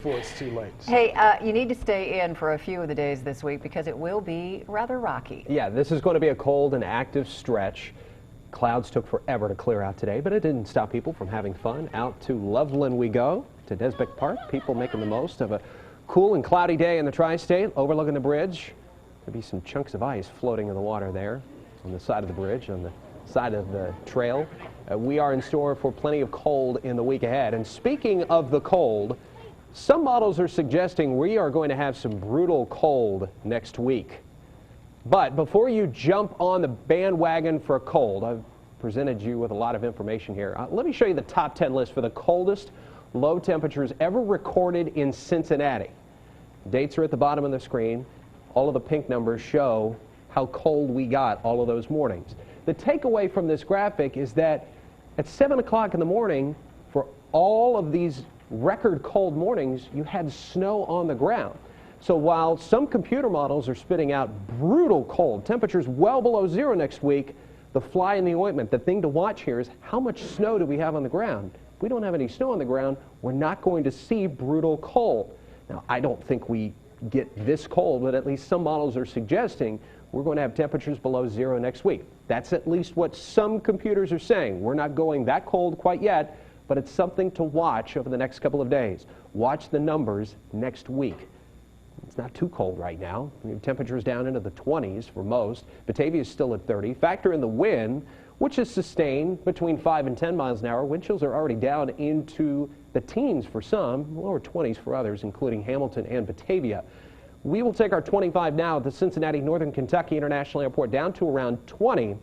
Before it's too late. Hey, you need to stay in for a few of the days this week because it will be rather rocky. Yeah, this is going to be a cold and active stretch. Clouds took forever to clear out today, but it didn't stop people from having fun. Out to Loveland we go, to Desbeck Park. People making the most of a cool and cloudy day in the tri-state, overlooking the bridge. There'll be some chunks of ice floating in the water there on the side of the bridge, on the side of the trail. We are in store for plenty of cold in the week ahead. And speaking of the cold, some models are suggesting we are going to have some brutal cold next week. But before you jump on the bandwagon for cold, I've presented you with a lot of information here. Let me show you the top 10 list for the coldest low temperatures ever recorded in Cincinnati. Dates are at the bottom of the screen. All of the pink numbers show how cold we got all of those mornings. The takeaway from this graphic is that at 7 o'clock in the morning, for all of these record cold mornings, you had snow on the ground. So while some computer models are spitting out brutal cold, temperatures well below zero next week, the fly in the ointment, the thing to watch here is how much snow do we have on the ground? If we don't have any snow on the ground, we're not going to see brutal cold. Now, I don't think we get this cold, but at least some models are suggesting we're going to have temperatures below zero next week. That's at least what some computers are saying. We're not going that cold quite yet, but it's something to watch over the next couple of days. Watch the numbers next week. It's not too cold right now. Temperatures down into the 20s for most. Batavia is still at 30. Factor in the wind, which is sustained between 5 and 10 miles an hour. Wind chills are already down into the teens for some, lower 20s for others, including Hamilton and Batavia. We will take our 25 now at the Cincinnati Northern Kentucky International Airport down to around 20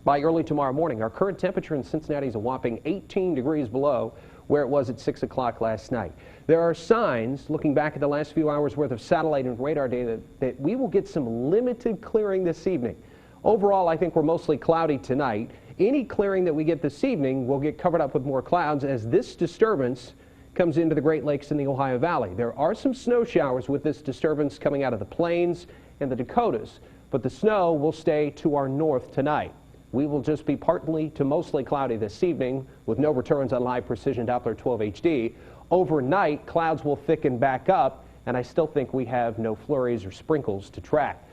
by early tomorrow morning. Our current temperature in Cincinnati is a whopping 18 degrees below where it was at 6 o'clock last night. There are signs, looking back at the last few hours worth of satellite and radar data, that we will get some limited clearing this evening. Overall, I think we're mostly cloudy tonight. Any clearing that we get this evening will get covered up with more clouds as this disturbance comes into the Great Lakes in the Ohio Valley. There are some snow showers with this disturbance coming out of the plains and the Dakotas, but the snow will stay to our north tonight. We will just be partly to mostly cloudy this evening with no returns on live precision Doppler 12 HD. Overnight, clouds will thicken back up, and I still think we have no flurries or sprinkles to track.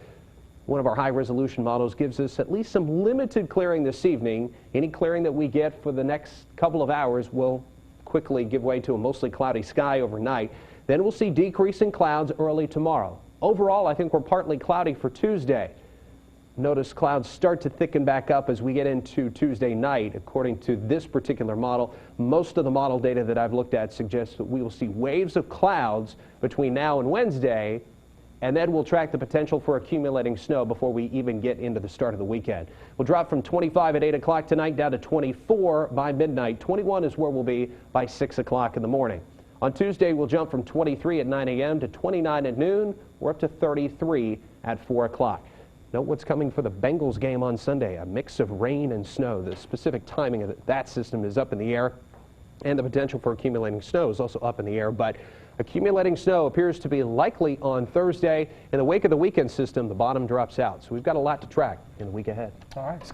One of our high-resolution models gives us at least some limited clearing this evening. Any clearing that we get for the next couple of hours will quickly give way to a mostly cloudy sky overnight. Then we'll see decreasing clouds early tomorrow. Overall, I think we're partly cloudy for Tuesday. Notice clouds start to thicken back up as we get into Tuesday night. According to this particular model, most of the model data that I've looked at suggests that we will see waves of clouds between now and Wednesday, and then we'll track the potential for accumulating snow before we even get into the start of the weekend. We'll drop from 25 at 8 o'clock tonight down to 24 by midnight. 21 is where we'll be by 6 o'clock in the morning. On Tuesday, we'll jump from 23 at 9 a.m. to 29 at noon. We're up to 33 at 4 o'clock. Note what's coming for the Bengals game on Sunday, a mix of rain and snow. The specific timing of that system is up in the air, and the potential for accumulating snow is also up in the air, but accumulating snow appears to be likely on Thursday. In the wake of the weekend system, the bottom drops out, so we've got a lot to track in the week ahead. All right.